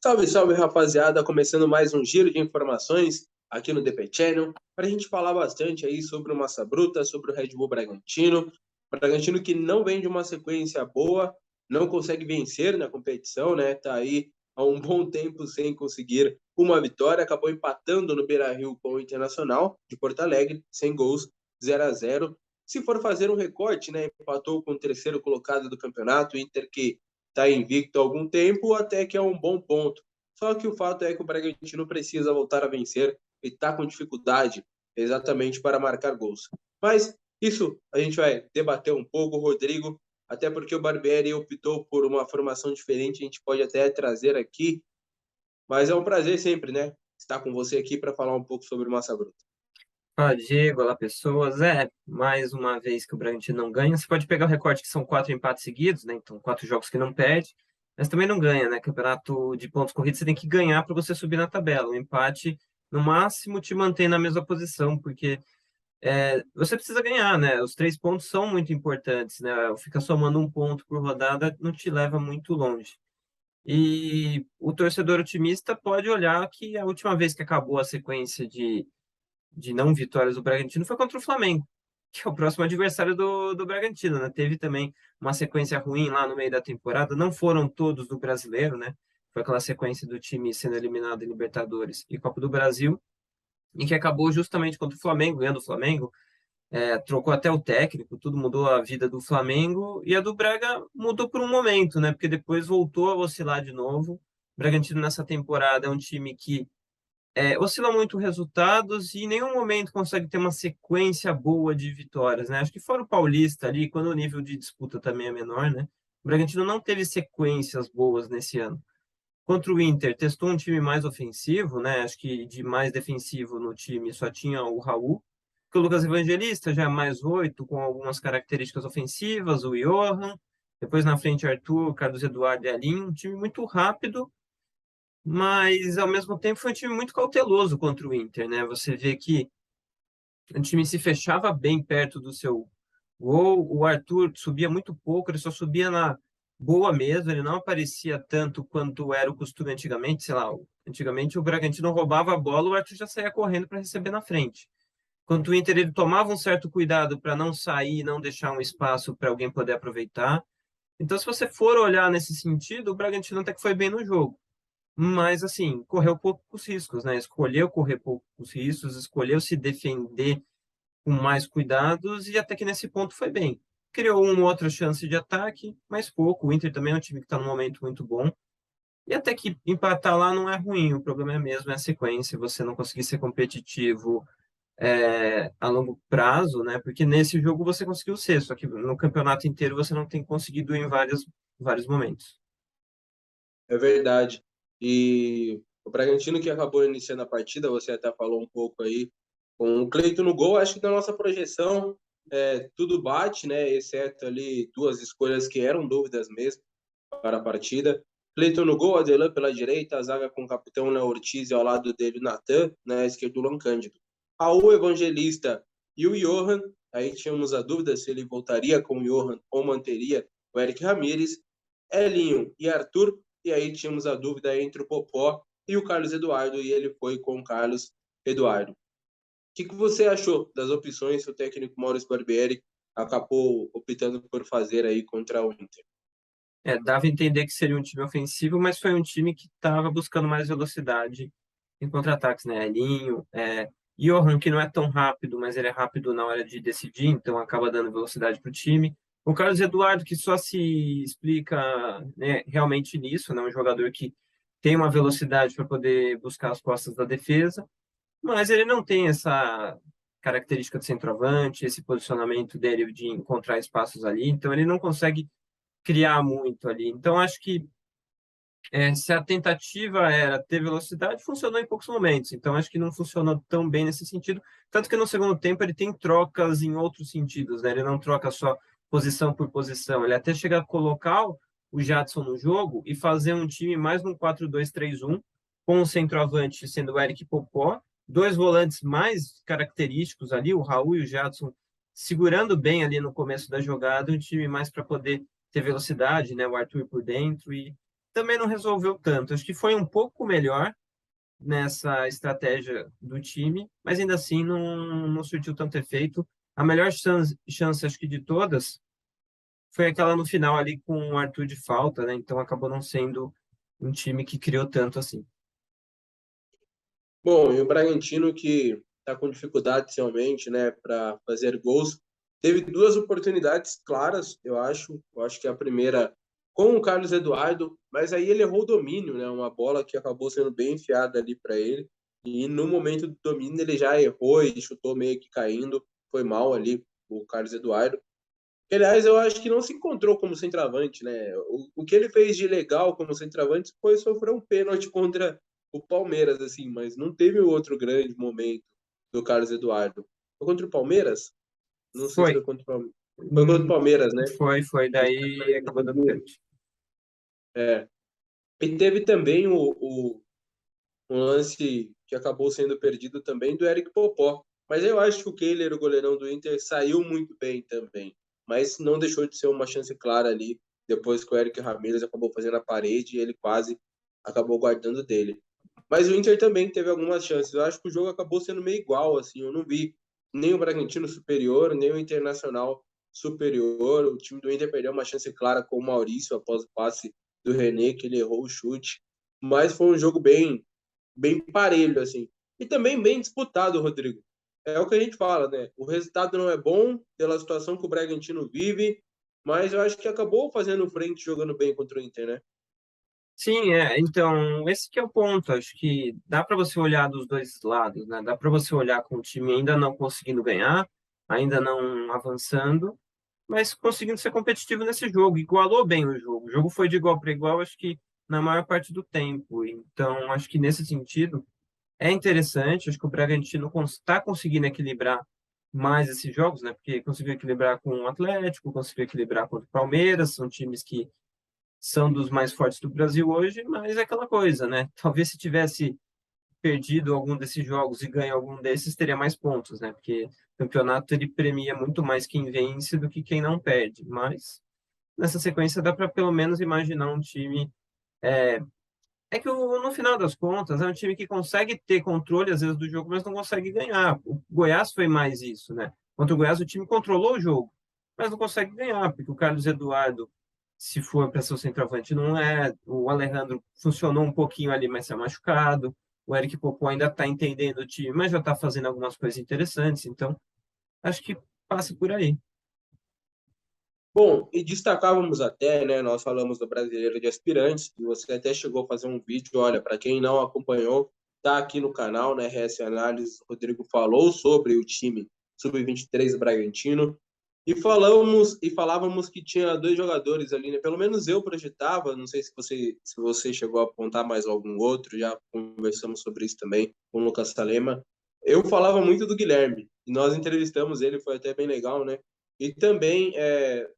Salve, salve, rapaziada! Começando mais um giro de informações aqui no DP Channel, para a gente falar bastante aí sobre o Massa Bruta, sobre o Red Bull Bragantino. Bragantino que não vem de uma sequência boa, não consegue vencer na competição, né? Tá aí há um bom tempo sem conseguir uma vitória, acabou empatando no Beira-Rio com o Internacional de Porto Alegre, sem gols, 0-0. Se for fazer um recorte, né? Empatou com o terceiro colocado do campeonato, o Inter que está invicto há algum tempo, até que é um bom ponto. Só que o fato é que o Bragantino precisa voltar a vencer e está com dificuldade exatamente para marcar gols. Mas isso a gente vai debater um pouco, Rodrigo, até porque o Barbieri optou por uma formação diferente, a gente pode até trazer aqui, mas é um prazer sempre, né? Estar com você aqui para falar um pouco sobre o Massa Bruta. Fala, Diego, olá, pessoas. Mais uma vez que o Bragantino não ganha. Você pode pegar o recorte que são 4 empates seguidos, né? Então, 4 jogos que não perde, mas também não ganha, né? Campeonato de pontos corridos, você tem que ganhar para você subir na tabela. O empate, no máximo, te mantém na mesma posição, porque você precisa ganhar, né? Os 3 pontos são muito importantes, né? Ficar somando um ponto por rodada não te leva muito longe. E o torcedor otimista pode olhar que a última vez que acabou a sequência de não vitórias do Bragantino foi contra o Flamengo, que é o próximo adversário do Bragantino, né? Teve também uma sequência ruim lá no meio da temporada, não foram todos do Brasileiro, né? Foi aquela sequência do time sendo eliminado em Libertadores e Copa do Brasil, e que acabou justamente contra o Flamengo, ganhando o Flamengo, trocou até o técnico, tudo mudou a vida do Flamengo, e a do Braga mudou por um momento, né? Porque depois voltou a oscilar de novo. O Bragantino nessa temporada é um time que oscila muito resultados e em nenhum momento consegue ter uma sequência boa de vitórias, né? Acho que fora o Paulista ali, quando o nível de disputa também é menor, né? O Bragantino não teve sequências boas nesse ano. Contra o Inter, testou um time mais ofensivo, né? Acho que de mais defensivo no time só tinha o Raul, que o Lucas Evangelista já é mais 8, com algumas características ofensivas, o Johan, depois na frente Arthur, Carlos Eduardo e Alinho, um time muito rápido, mas ao mesmo tempo foi um time muito cauteloso contra o Inter, né? Você vê que o time se fechava bem perto do seu gol, o Arthur subia muito pouco, ele só subia na boa mesmo, ele não aparecia tanto quanto era o costume antigamente, sei lá, antigamente o Bragantino roubava a bola, o Arthur já saía correndo para receber na frente. Quanto o Inter ele tomava um certo cuidado para não sair, não deixar um espaço para alguém poder aproveitar. Então, se você for olhar nesse sentido, o Bragantino até que foi bem no jogo. Mas, assim, correu poucos riscos, né? Escolheu correr poucos riscos, escolheu se defender com mais cuidados e até que nesse ponto foi bem. Criou uma outra chance de ataque, mas pouco. O Inter também é um time que está num momento muito bom. E até que empatar lá não é ruim, o problema é mesmo a sequência, você não conseguir ser competitivo a longo prazo, né? Porque nesse jogo você conseguiu ser, só que no campeonato inteiro você não tem conseguido em vários momentos. É verdade. E o Bragantino que acabou iniciando a partida, você até falou um pouco aí, com o Cleiton no gol, acho que na nossa projeção tudo bate, né? Exceto ali duas escolhas que eram dúvidas mesmo para a partida. Cleiton no gol, Adelan pela direita, a zaga com o capitão Léo Ortiz e ao lado dele Natan, na esquerda o Luan Cândido. Raul Evangelista e o Johan, aí tínhamos a dúvida se ele voltaria com o Johan ou manteria o Eric Ramírez. Elinho e Arthur, e aí tínhamos a dúvida entre o Popó e o Carlos Eduardo, e ele foi com o Carlos Eduardo. O que você achou das opções que o técnico Maurício Barbieri acabou optando por fazer aí contra o Inter? Dava a entender que seria um time ofensivo, mas foi um time que estava buscando mais velocidade em contra-ataques, né? Elinho, Johan, que não é tão rápido, mas ele é rápido na hora de decidir, então acaba dando velocidade para o time. O Carlos Eduardo, que só se explica, né, realmente nisso, né? Um jogador que tem uma velocidade para poder buscar as costas da defesa, mas ele não tem essa característica de centroavante, esse posicionamento dele de encontrar espaços ali, então ele não consegue criar muito ali. Então, acho que se a tentativa era ter velocidade, funcionou em poucos momentos. Então, acho que não funcionou tão bem nesse sentido. Tanto que no segundo tempo ele tem trocas em outros sentidos, né? Ele não troca só posição por posição. Ele até chega a colocar o Jadson no jogo e fazer um time mais num 4-2-3-1, com o centroavante sendo o Eric Popó, dois volantes mais característicos ali, o Raul e o Jadson, segurando bem ali no começo da jogada, um time mais para poder ter velocidade, né? O Arthur por dentro também não resolveu tanto. Acho que foi um pouco melhor nessa estratégia do time, mas ainda assim não surtiu tanto efeito. A melhor chance, acho que de todas, foi aquela no final ali com o Arthur de falta, né? Então acabou não sendo um time que criou tanto assim. Bom, e o Bragantino que está com dificuldades realmente, né, para fazer gols, teve duas oportunidades claras, eu acho. Eu acho que a primeira com o Carlos Eduardo, mas aí ele errou o domínio, né, uma bola que acabou sendo bem enfiada ali para ele. E no momento do domínio ele já errou e chutou meio que caindo, foi mal ali o Carlos Eduardo. Que, aliás, eu acho que não se encontrou como centroavante, né? O que ele fez de legal como centroavante foi sofrer um pênalti contra o Palmeiras, assim, mas não teve outro grande momento do Carlos Eduardo. Foi contra o Palmeiras? Não sei se Foi. foi contra o Palmeiras. Foi contra o Palmeiras, né? Foi, daí acabou dando pênalti. É. E teve também um lance que acabou sendo perdido também do Eric Popó. Mas eu acho que o Kehler, o goleirão do Inter, saiu muito bem também. Mas não deixou de ser uma chance clara ali, depois que o Eric Ramírez acabou fazendo a parede e ele quase acabou guardando dele. Mas o Inter também teve algumas chances. Eu acho que o jogo acabou sendo meio igual, assim. Eu não vi nem o Bragantino superior, nem o Internacional superior. O time do Inter perdeu uma chance clara com o Maurício após o passe do René, que ele errou o chute. Mas foi um jogo bem parelho, assim. E também bem disputado, Rodrigo. É o que a gente fala, né? O resultado não é bom pela situação que o Bragantino vive, mas eu acho que acabou fazendo frente jogando bem contra o Inter, né? Sim, então, esse que é o ponto. Acho que dá para você olhar dos dois lados, né? Dá para você olhar com o time ainda não conseguindo ganhar, ainda não avançando, mas conseguindo ser competitivo nesse jogo. Igualou bem o jogo. O jogo foi de igual para igual, acho que na maior parte do tempo. Então, acho que nesse sentido é interessante. Acho que o Bragantino está conseguindo equilibrar mais esses jogos, né? Porque conseguiu equilibrar com o Atlético, conseguiu equilibrar contra o Palmeiras, são times que são dos mais fortes do Brasil hoje, mas é aquela coisa, né? Talvez se tivesse perdido algum desses jogos e ganho algum desses, teria mais pontos, né? Porque o campeonato ele premia muito mais quem vence do que quem não perde. Mas nessa sequência dá para pelo menos imaginar um time. É que no final das contas é um time que consegue ter controle às vezes do jogo, mas não consegue ganhar. O Goiás foi mais isso, né? Contra o Goiás o time controlou o jogo, mas não consegue ganhar, porque o Carlos Eduardo, se for para ser o centroavante, não é. O Alejandro funcionou um pouquinho ali, mas se machucado. O Eric Popó ainda está entendendo o time, mas já está fazendo algumas coisas interessantes. Então, acho que passa por aí. Bom, e destacávamos até, né? Nós falamos do Brasileiro de Aspirantes, e você até chegou a fazer um vídeo, olha, para quem não acompanhou, tá aqui no canal, né? RS Análise, o Rodrigo falou sobre o time Sub-23 do Bragantino. E falávamos que tinha dois jogadores ali, né? Pelo menos eu projetava, não sei se você chegou a apontar mais algum outro, já conversamos sobre isso também com o Lucas Salema. Eu falava muito do Guilherme, e nós entrevistamos ele, foi até bem legal, né? E também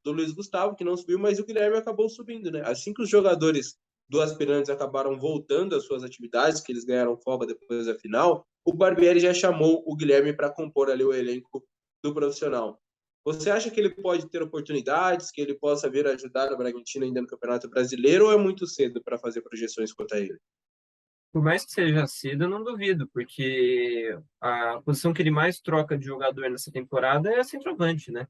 do Luiz Gustavo, que não subiu, mas o Guilherme acabou subindo, né? Assim que os jogadores do Aspirantes acabaram voltando às suas atividades, que eles ganharam folga depois da final, o Barbieri já chamou o Guilherme para compor ali o elenco do profissional. Você acha que ele pode ter oportunidades, que ele possa vir ajudar o Bragantino ainda no Campeonato Brasileiro, ou é muito cedo para fazer projeções quanto a ele? Por mais que seja cedo, eu não duvido, porque a posição que ele mais troca de jogador nessa temporada é a centroavante, né?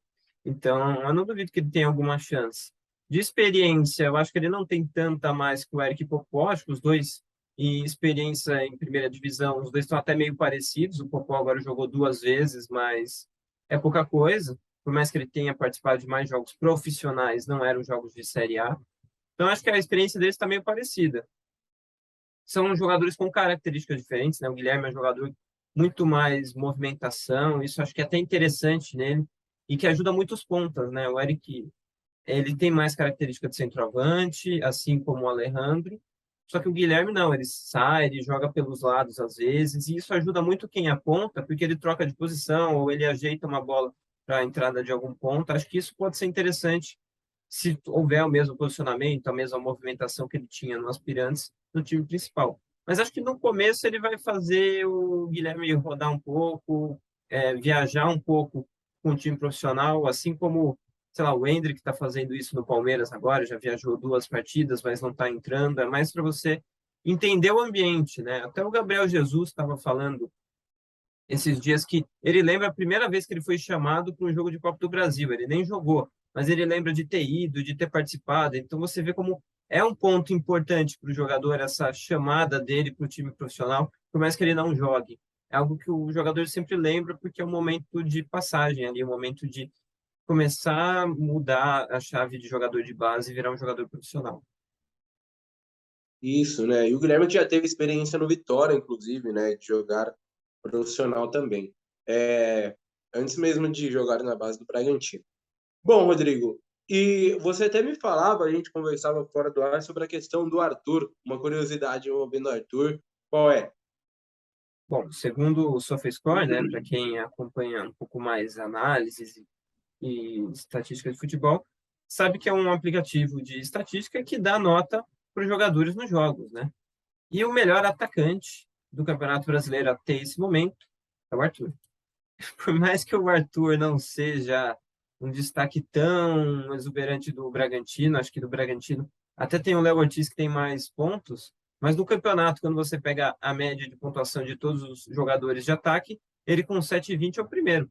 Então, eu não duvido que ele tenha alguma chance. De experiência, eu acho que ele não tem tanta mais que o Eric Popó, acho que os dois, em experiência em primeira divisão, os dois estão até meio parecidos. O Popó agora jogou duas vezes, mas é pouca coisa. Por mais que ele tenha participado de mais jogos profissionais, não eram jogos de Série A. Então, acho que a experiência deles está meio parecida. São jogadores com características diferentes, né? O Guilherme é um jogador muito mais movimentação, isso acho que é até interessante nele e que ajuda muito os pontas, né? O Eric, ele tem mais característica de centroavante, assim como o Alejandro, só que o Guilherme não, ele sai, ele joga pelos lados às vezes, e isso ajuda muito quem aponta, porque ele troca de posição ou ele ajeita uma bola para a entrada de algum ponto. Acho que isso pode ser interessante se houver o mesmo posicionamento, a mesma movimentação que ele tinha no Aspirantes no time principal. Mas acho que no começo ele vai fazer o Guilherme rodar um pouco, viajar um pouco com o time profissional, assim como sei lá, o Endrick está fazendo isso no Palmeiras agora, já viajou 2 partidas, mas não está entrando. É mais para você entender o ambiente, né? Até o Gabriel Jesus estava falando esses dias que ele lembra a primeira vez que ele foi chamado para um jogo de Copa do Brasil. Ele nem jogou, mas ele lembra de ter ido, de ter participado. Então você vê como é um ponto importante para o jogador essa chamada dele para o time profissional, por mais que ele não jogue. É algo que o jogador sempre lembra porque é um momento de passagem ali, um momento de começar a mudar a chave de jogador de base e virar um jogador profissional. Isso, né? E o Guilherme que já teve experiência no Vitória, inclusive, né? De jogar profissional também. Antes mesmo de jogar na base do Bragantino. Bom, Rodrigo, e você até me falava, a gente conversava fora do ar sobre a questão do Arthur. Uma curiosidade envolvendo o Arthur. Qual é? Bom, segundo o SofaScore, né, para quem acompanha um pouco mais análises e estatística de futebol, sabe que é um aplicativo de estatística que dá nota para os jogadores nos jogos, né? E o melhor atacante do Campeonato Brasileiro até esse momento é o Arthur. Por mais que o Arthur não seja um destaque tão exuberante do Bragantino, acho que do Bragantino até tem o Léo Ortiz que tem mais pontos, mas no campeonato, quando você pega a média de pontuação de todos os jogadores de ataque, ele com 7,20 é o primeiro.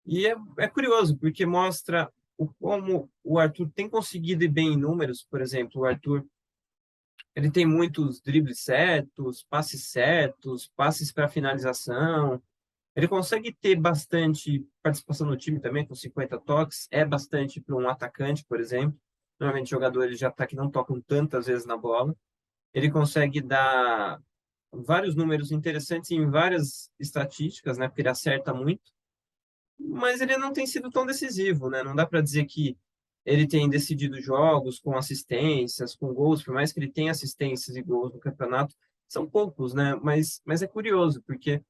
E é curioso, porque mostra como o Arthur tem conseguido ir bem em números. Por exemplo, o Arthur ele tem muitos dribles certos, passes para finalização. Ele consegue ter bastante participação no time também, com 50 toques. É bastante para um atacante, por exemplo. Normalmente, jogadores de ataque não tocam tantas vezes na bola. Ele consegue dar vários números interessantes em várias estatísticas, né? Porque ele acerta muito, mas ele não tem sido tão decisivo, né? Não dá para dizer que ele tem decidido jogos com assistências, com gols, por mais que ele tenha assistências e gols no campeonato, são poucos, né? Mas é curioso, porque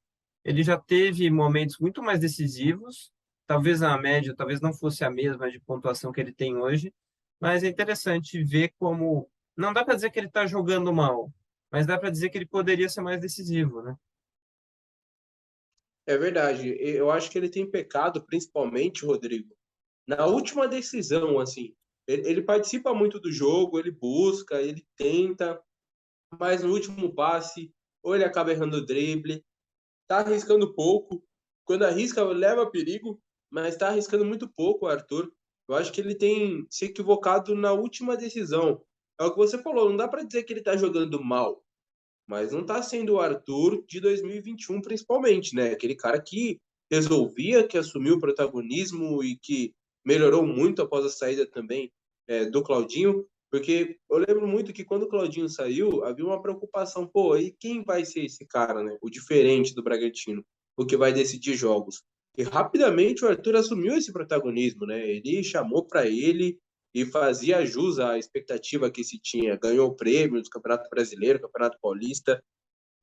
ele já teve momentos muito mais decisivos, talvez a média, talvez não fosse a mesma de pontuação que ele tem hoje, mas é interessante ver como não dá para dizer que ele está jogando mal, mas dá para dizer que ele poderia ser mais decisivo, né? É verdade. Eu acho que ele tem pecado, principalmente, Rodrigo, na última decisão, assim. Ele participa muito do jogo, ele busca, ele tenta, mas no último passe, ou ele acaba errando o drible, tá arriscando pouco. Quando arrisca, leva perigo, mas tá arriscando muito pouco o Arthur. Eu acho que ele tem se equivocado na última decisão. É o que você falou, não dá para dizer que ele tá jogando mal, mas não tá sendo o Arthur de 2021 principalmente, né? Aquele cara que resolvia, que assumiu o protagonismo e que melhorou muito após a saída também do Claudinho, porque eu lembro muito que quando o Claudinho saiu, havia uma preocupação, pô, e quem vai ser esse cara, né? O diferente do Bragantino, o que vai decidir jogos. E rapidamente o Arthur assumiu esse protagonismo, né? Ele chamou para ele e fazia jus à expectativa que se tinha. Ganhou prêmios do Campeonato Brasileiro, Campeonato Paulista,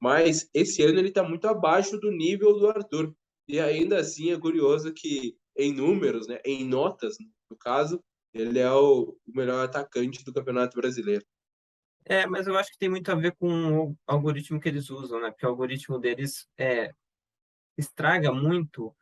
mas esse ano ele está muito abaixo do nível do Arthur. E ainda assim é curioso que, em números, né, em notas, no caso, ele é o melhor atacante do Campeonato Brasileiro. É, mas eu acho que tem muito a ver com o algoritmo que eles usam, né? Porque o algoritmo deles estraga muito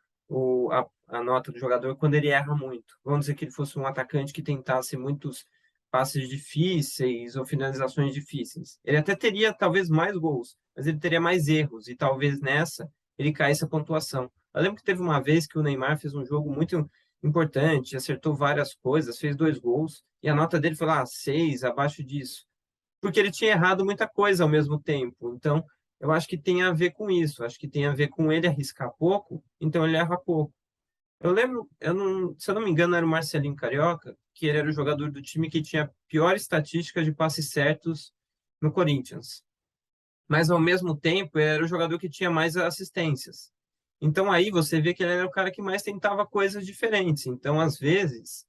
a nota do jogador quando ele erra muito. Vamos dizer que ele fosse um atacante que tentasse muitos passes difíceis ou finalizações difíceis. Ele até teria talvez mais gols, mas ele teria mais erros e talvez nessa ele caísse a pontuação. Eu lembro que teve uma vez que o Neymar fez um jogo muito importante, acertou várias coisas, fez 2 gols e a nota dele foi lá 6, abaixo disso, porque ele tinha errado muita coisa ao mesmo tempo. Então, eu acho que tem a ver com isso. Acho que tem a ver com ele arriscar pouco, então ele erra pouco. Eu lembro, eu não, se eu não me engano, era o Marcelinho Carioca, que ele era o jogador do time que tinha a pior estatística de passes certos no Corinthians. Mas, ao mesmo tempo, ele era o jogador que tinha mais assistências. Então, aí você vê que ele era o cara que mais tentava coisas diferentes. Então, às vezes,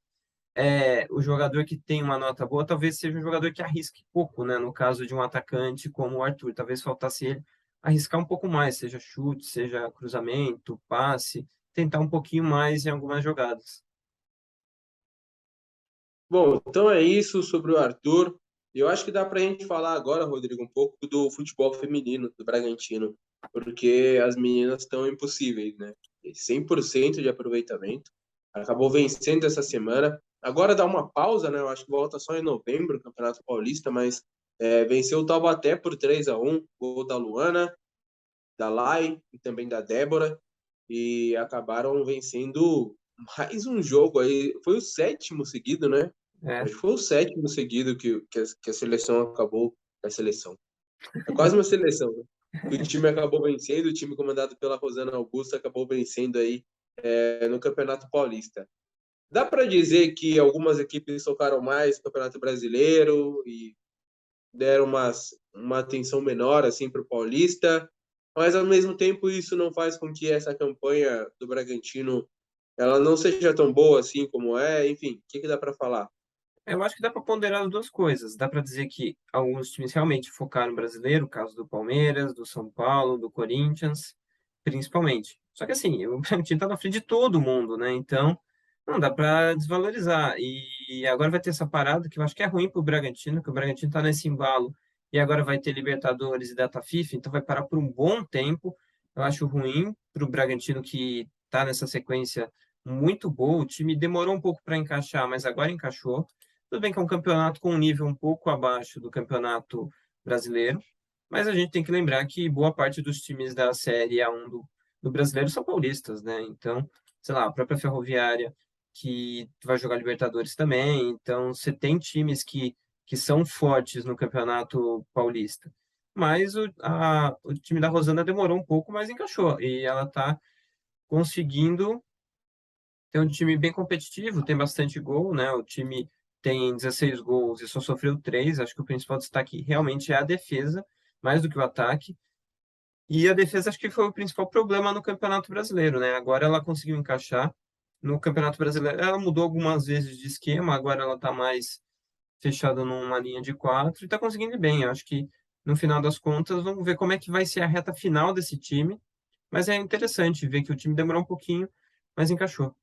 o jogador que tem uma nota boa talvez seja um jogador que arrisque pouco, né? No caso de um atacante como o Arthur, talvez faltasse ele arriscar um pouco mais, seja chute, seja cruzamento, passe, tentar um pouquinho mais em algumas jogadas. Bom, então é isso sobre o Arthur. Eu acho que dá para a gente falar agora, Rodrigo, um pouco do futebol feminino do Bragantino, porque as meninas estão impossíveis, né? 100% de aproveitamento. Acabou vencendo essa semana. agora dá uma pausa, né? Eu acho que volta só em novembro o Campeonato Paulista, mas venceu o Taubaté por 3-1, gol da Luana, da Lai e também da Débora, e acabaram vencendo mais um jogo aí. Foi o sétimo seguido, né? É, Acho que foi o sétimo seguido que a seleção acabou. A seleção. É quase uma seleção, né? Que o time acabou vencendo, o time comandado pela Rosana Augusta acabou vencendo aí no Campeonato Paulista. Dá para dizer que algumas equipes focaram mais no Campeonato Brasileiro e deram uma atenção menor assim para o Paulista, mas ao mesmo tempo isso não faz com que essa campanha do Bragantino ela não seja tão boa assim como é. Enfim, o que dá para falar? eu acho que dá para ponderar as duas coisas. Dá para dizer que alguns times realmente focaram no brasileiro, o caso do Palmeiras, do São Paulo, do Corinthians, principalmente. Só que assim, o Bragantino está na frente de todo mundo, né? Então, não dá para desvalorizar. E agora vai ter essa parada que eu acho que é ruim para o Bragantino, que o Bragantino está nesse embalo e agora vai ter Libertadores e Data FIFA, então vai parar por um bom tempo. Eu acho ruim para o Bragantino que está nessa sequência muito boa. O time demorou um pouco para encaixar, mas agora encaixou. Tudo bem que é um campeonato com um nível um pouco abaixo do campeonato brasileiro, mas a gente tem que lembrar que boa parte dos times da Série A1 do brasileiro são paulistas, né? Então, sei lá, a própria Ferroviária, que vai jogar Libertadores também. Então, você tem times que são fortes no campeonato paulista. Mas o time da Rosana demorou um pouco, mas encaixou. E ela está conseguindo tem um time bem competitivo, tem bastante gol, né? O time tem 16 gols e só sofreu 3. Acho que o principal destaque realmente é a defesa, mais do que o ataque. E a defesa acho que foi o principal problema no Campeonato Brasileiro, né? Agora ela conseguiu encaixar no Campeonato Brasileiro. Ela mudou algumas vezes de esquema, agora ela está mais fechada numa linha de 4 e está conseguindo ir bem. Eu acho que no final das contas, vamos ver como é que vai ser a reta final desse time. Mas é interessante ver que o time demorou um pouquinho, mas encaixou.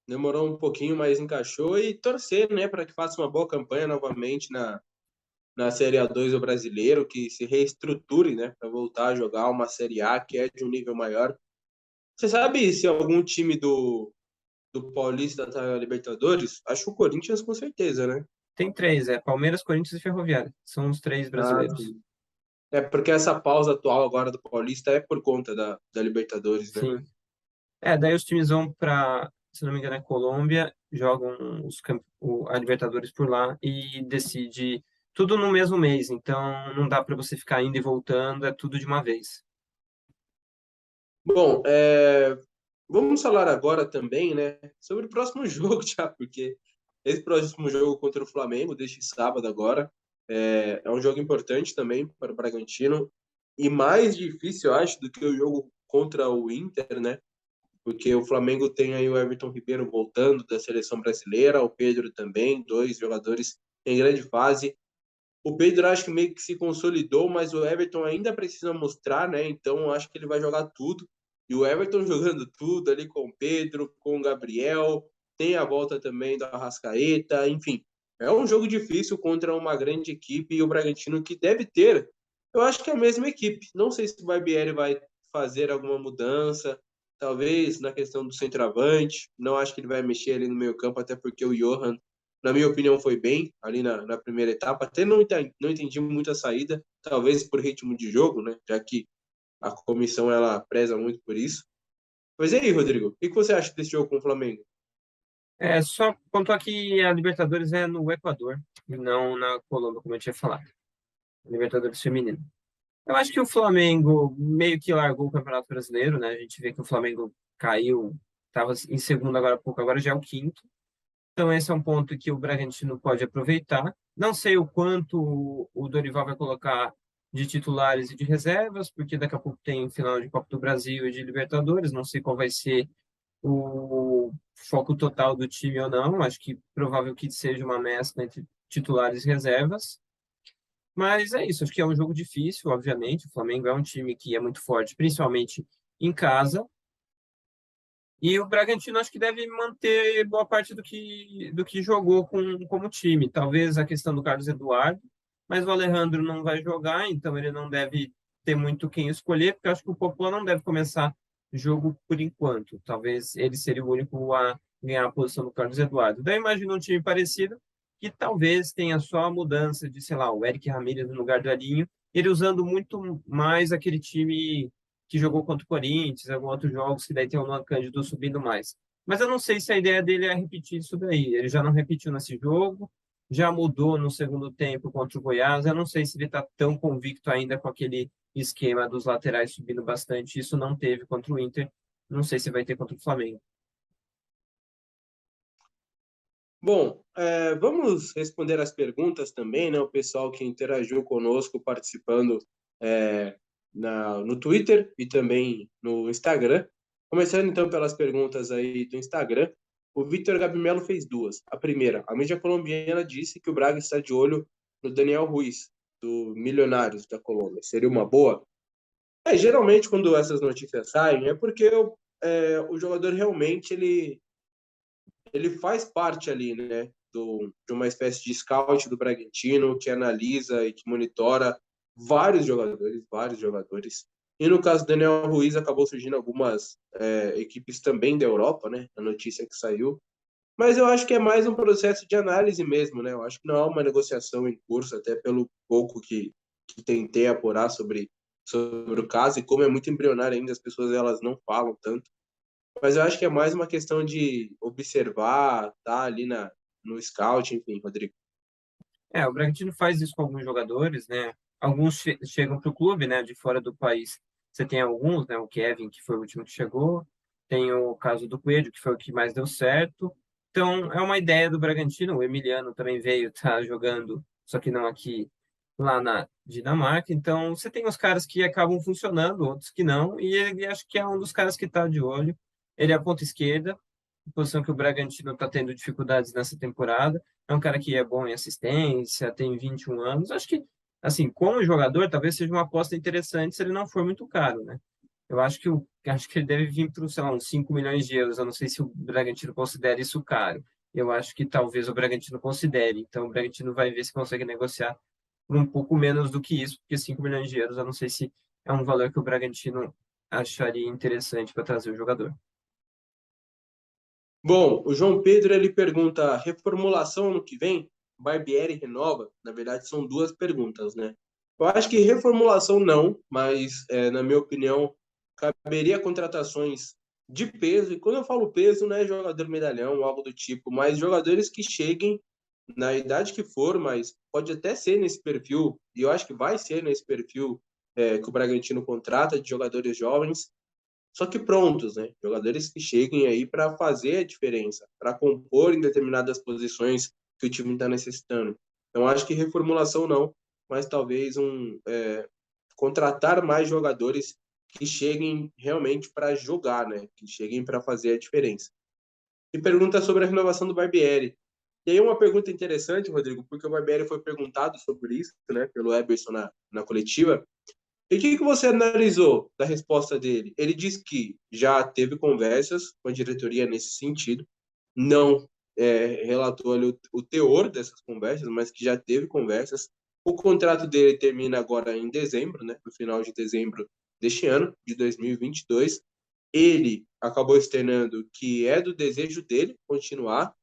Demorou um pouquinho, mas encaixou e torcer, né, para que faça uma boa campanha novamente na Série A2 do Brasileiro, que se reestruture, né, para voltar a jogar uma Série A que é de um nível maior. Você sabe se algum time do Paulista tá na Libertadores? Acho que o Corinthians com certeza, né? Tem três, é Palmeiras, Corinthians e Ferroviária. São os três Ah, brasileiros. sim. É porque essa pausa atual agora do Paulista é por conta da Libertadores, né? Sim. Daí os times vão para, se não me engano, é Colômbia, jogam a Libertadores por lá e decide tudo no mesmo mês. Então não dá para você ficar indo e voltando, é tudo de uma vez. Bom, vamos falar agora também, né, sobre o próximo jogo, já, porque esse próximo jogo contra o Flamengo, deste sábado agora, é um jogo importante também para o Bragantino e mais difícil, eu acho, do que o jogo contra o Inter, né? Porque o Flamengo tem aí o Everton Ribeiro voltando da seleção brasileira, o Pedro também, dois jogadores em grande fase. O Pedro acho que meio que se consolidou, mas o Everton ainda precisa mostrar, né? Então acho que ele vai jogar tudo. E o Everton jogando tudo ali com o Pedro, com o Gabriel, tem a volta também do Arrascaeta, enfim. É um jogo difícil contra uma grande equipe e o Bragantino que deve ter, eu acho que é a mesma equipe. Não sei se o Barbieri vai fazer alguma mudança, talvez na questão do centroavante. Não acho que ele vai mexer ali no meio-campo, até porque o Johan na minha opinião, foi bem ali na primeira etapa. Até não entendi muito a saída, talvez por ritmo de jogo, né? Já que a comissão ela preza muito por isso. Mas e aí, Rodrigo, o que você acha desse jogo com o Flamengo? Só pontuar que a Libertadores é no Equador e não na Colômbia, como eu tinha falado. Libertadores feminino. Eu acho que o Flamengo meio que largou o Campeonato Brasileiro, né? A gente vê que o Flamengo caiu, estava em segundo agora há pouco, agora já é o quinto. Então, esse é um ponto que o Bragantino pode aproveitar. Não sei o quanto o Dorival vai colocar de titulares e de reservas, porque daqui a pouco tem final de Copa do Brasil e de Libertadores. Não sei qual vai ser o foco total do time ou não. Acho que provável que seja uma mescla entre titulares e reservas. Mas é isso, acho que é um jogo difícil, obviamente. O Flamengo é um time que é muito forte, principalmente em casa. E o Bragantino acho que deve manter boa parte do que jogou como time. Talvez a questão do Carlos Eduardo, mas o Alejandro não vai jogar, então ele não deve ter muito quem escolher, porque eu acho que o Popular não deve começar jogo por enquanto. Talvez ele seria o único a ganhar a posição do Carlos Eduardo. Daí imagina um time parecido que talvez tenha só a mudança de, sei lá, o Eric Ramírez no lugar do Elinho, ele usando muito mais aquele time que jogou contra o Corinthians, alguns outros jogos que daí tem o Luan Cândido subindo mais. Mas eu não sei se a ideia dele é repetir isso daí. Ele já não repetiu nesse jogo, já mudou no segundo tempo contra o Goiás. Eu não sei se ele está tão convicto ainda com aquele esquema dos laterais subindo bastante. Isso não teve contra o Inter. Não sei se vai ter contra o Flamengo. Bom, vamos responder as perguntas também, né? O pessoal que interagiu conosco participando é, no Twitter e também no Instagram. Começando então pelas perguntas aí do Instagram, o Vitor Gabimelo fez duas. A primeira, a mídia colombiana disse que o Braga está de olho no Daniel Ruiz, do Milionários da Colômbia. Seria uma boa? Geralmente quando essas notícias saem é porque o jogador realmente ele faz parte ali, né, de uma espécie de scout do Bragantino que analisa e que monitora vários jogadores, vários jogadores. E no caso do Daniel Ruiz acabou surgindo algumas equipes também da Europa, né, a notícia que saiu. Mas eu acho que é mais um processo de análise mesmo, né? Eu acho que não há uma negociação em curso, até pelo pouco que tentei apurar sobre o caso, e como é muito embrionário ainda, as pessoas elas não falam tanto. Mas eu acho que é mais uma questão de observar, tá ali no scout, enfim, Rodrigo. O Bragantino faz isso com alguns jogadores, né? Alguns chegam para o clube, né, de fora do país. Você tem alguns, né? O Kevin, que foi o último que chegou. Tem o caso do Coelho, que foi o que mais deu certo. Então, é uma ideia do Bragantino. O Emiliano também veio, tá jogando, só que não aqui, lá na Dinamarca. Então, você tem os caras que acabam funcionando, outros que não. E ele acho que é um dos caras que está de olho. Ele é a ponta esquerda, posição que o Bragantino está tendo dificuldades nessa temporada. É um cara que é bom em assistência, tem 21 anos. Acho que, assim, como jogador, talvez seja uma aposta interessante se ele não for muito caro, né? Eu acho que ele deve vir para, sei lá, uns 5 milhões de euros. Eu não sei se o Bragantino considera isso caro. Eu acho que talvez o Bragantino considere. Então, o Bragantino vai ver se consegue negociar por um pouco menos do que isso, porque 5 milhões de euros eu não sei se é um valor que o Bragantino acharia interessante para trazer o jogador. Bom, o João Pedro ele pergunta: reformulação ano que vem? Barbieri renova? Na verdade, são duas perguntas, né? Eu acho que reformulação não, mas na minha opinião, caberia contratações de peso. E quando eu falo peso, não é jogador medalhão, algo do tipo, mas jogadores que cheguem na idade que for, mas pode até ser nesse perfil, e eu acho que vai ser nesse perfil que o Bragantino contrata de jogadores jovens, só que prontos, né? Jogadores que cheguem aí para fazer a diferença, para compor em determinadas posições que o time está necessitando. Então, acho que reformulação não, mas talvez contratar mais jogadores que cheguem realmente para jogar, né? Que cheguem para fazer a diferença. E pergunta sobre a renovação do Barbieri. E aí uma pergunta interessante, Rodrigo, porque o Barbieri foi perguntado sobre isso, né, pelo Eberson na coletiva. E o que você analisou da resposta dele? Ele disse que já teve conversas com a diretoria nesse sentido, não relatou ali o teor dessas conversas, mas que já teve conversas. O contrato dele termina agora em dezembro, né, no final de dezembro deste ano, de 2022. Ele acabou externando que é do desejo dele continuar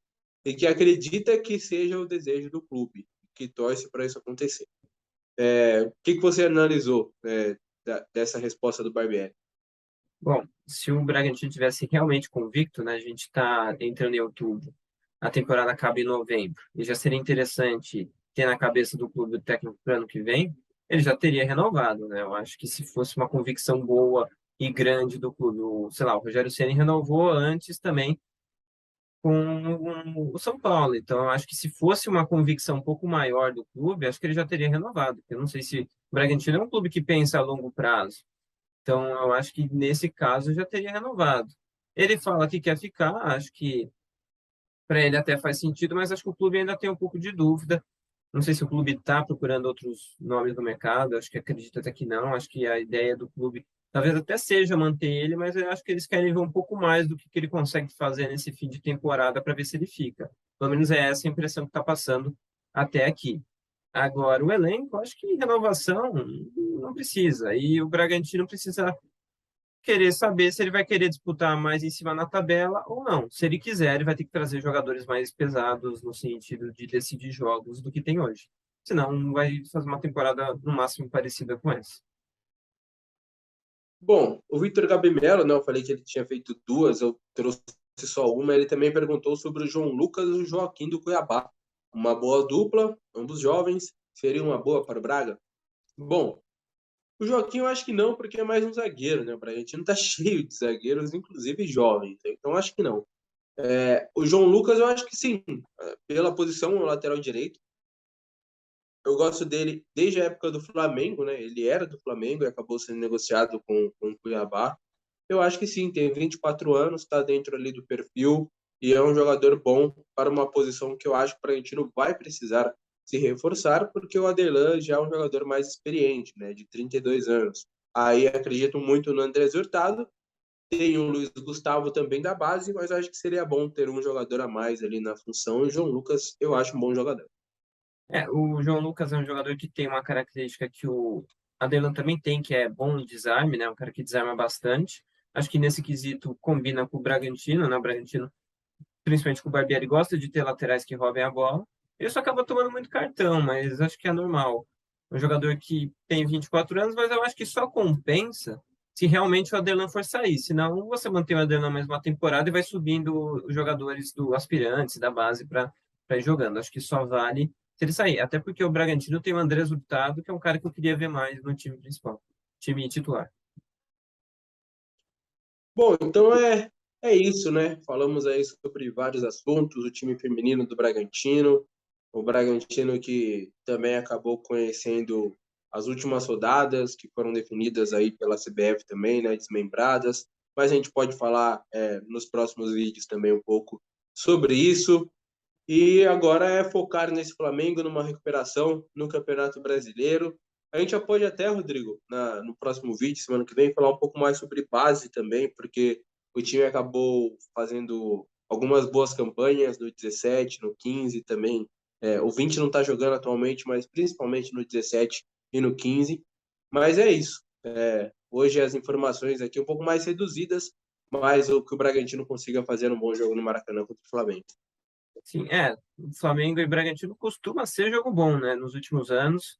e que acredita que seja o desejo do clube, que torce para isso acontecer. O que você analisou dessa resposta do Barbieri? Bom, se o Bragantino tivesse realmente convicto, né, a gente está entrando em outubro, a temporada acaba em novembro, e já seria interessante ter na cabeça do clube o técnico para o ano que vem, ele já teria renovado, né? Eu acho que se fosse uma convicção boa e grande do clube, sei lá, o Rogério Ceni renovou antes também com o São Paulo. Então, eu acho que se fosse uma convicção um pouco maior do clube, acho que ele já teria renovado. Eu não sei se o Bragantino é um clube que pensa a longo prazo. Então, eu acho que nesse caso já teria renovado. Ele fala que quer ficar, acho que para ele até faz sentido, mas acho que o clube ainda tem um pouco de dúvida. Não sei se o clube está procurando outros nomes no mercado, acho que acredito até que não. Acho que a ideia do clube talvez até seja manter ele, mas eu acho que eles querem ver um pouco mais do que ele consegue fazer nesse fim de temporada para ver se ele fica. Pelo menos é essa a impressão que está passando até aqui. Agora, o elenco, acho que renovação não precisa. E o Bragantino precisa querer saber se ele vai querer disputar mais em cima na tabela ou não. Se ele quiser, ele vai ter que trazer jogadores mais pesados no sentido de decidir jogos do que tem hoje. Senão, vai fazer uma temporada no máximo parecida com essa. Bom, o Vitor Gabimelo, né, eu falei que ele tinha feito duas, eu trouxe só uma, ele também perguntou sobre o João Lucas e o Joaquim do Cuiabá. Uma boa dupla, ambos jovens, seria uma boa para o Braga? Bom, o Joaquim eu acho que não, porque é mais um zagueiro, né? O Bragantino tá cheio de zagueiros, inclusive jovens, então acho que não. O João Lucas eu acho que sim, pela posição no lateral direito. Eu gosto dele desde a época do Flamengo, né? Ele era do Flamengo e acabou sendo negociado com o Cuiabá. Eu acho que sim, tem 24 anos, está dentro ali do perfil e é um jogador bom para uma posição que eu acho que o Bragantino vai precisar se reforçar, porque o Aderlan já é um jogador mais experiente, né? De 32 anos. Aí acredito muito no Andrés Hurtado. Tem o Luiz Gustavo também da base, mas acho que seria bom ter um jogador a mais ali na função. O João Lucas, eu acho um bom jogador. O João Lucas é um jogador que tem uma característica que o Aderlan também tem, que é bom em desarme, né? Um cara que desarma bastante. Acho que nesse quesito combina com o Bragantino, né? O Bragantino, principalmente com o Barbieri, gosta de ter laterais que roubem a bola. Ele só acaba tomando muito cartão, mas acho que é normal. Um jogador que tem 24 anos, mas eu acho que só compensa se realmente o Aderlan for sair. Senão, você mantém o Aderlan mais uma temporada e vai subindo os jogadores do aspirantes, da base, para ir jogando. Acho que só vale se ele sair. Até porque o Bragantino tem o Andrés Hurtado, que é um cara que eu queria ver mais no time principal, time titular. Bom, então é isso, né? Falamos aí sobre vários assuntos, o time feminino do Bragantino, o Bragantino que também acabou conhecendo as últimas rodadas que foram definidas aí pela CBF também, né? Desmembradas, mas a gente pode falar nos próximos vídeos também um pouco sobre isso. E agora é focar nesse Flamengo, numa recuperação no Campeonato Brasileiro. A gente já pode até, Rodrigo, no próximo vídeo, semana que vem, falar um pouco mais sobre base também, porque o time acabou fazendo algumas boas campanhas no 17, no 15 também. O 20 não está jogando atualmente, mas principalmente no 17 e no 15. Mas é isso. Hoje as informações aqui um pouco mais reduzidas, mas o que o Bragantino consiga fazer um bom jogo no Maracanã contra o Flamengo. Sim, Flamengo e Bragantino costuma ser jogo bom, né? Nos últimos anos.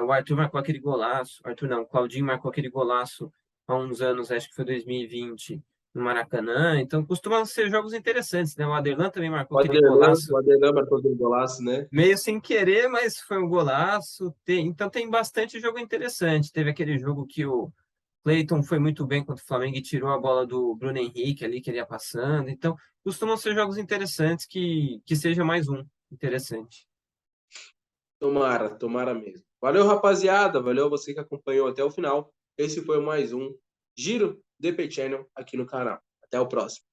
O Arthur marcou aquele golaço. Arthur não, o Claudinho marcou aquele golaço há uns anos, acho que foi 2020, no Maracanã. Então, costumam ser jogos interessantes, né? O Aderlan também marcou aquele O golaço, Aderlan marcou aquele golaço, né? meio sem querer, mas foi um golaço. Então, tem bastante jogo interessante. Teve aquele jogo que o Cleiton foi muito bem contra o Flamengo e tirou a bola do Bruno Henrique ali, que ele ia passando. Então, costumam ser jogos interessantes que seja mais um interessante. Tomara, tomara mesmo. Valeu, rapaziada. Valeu você que acompanhou até o final. Esse foi mais um Giro DP Channel aqui no canal. Até o próximo.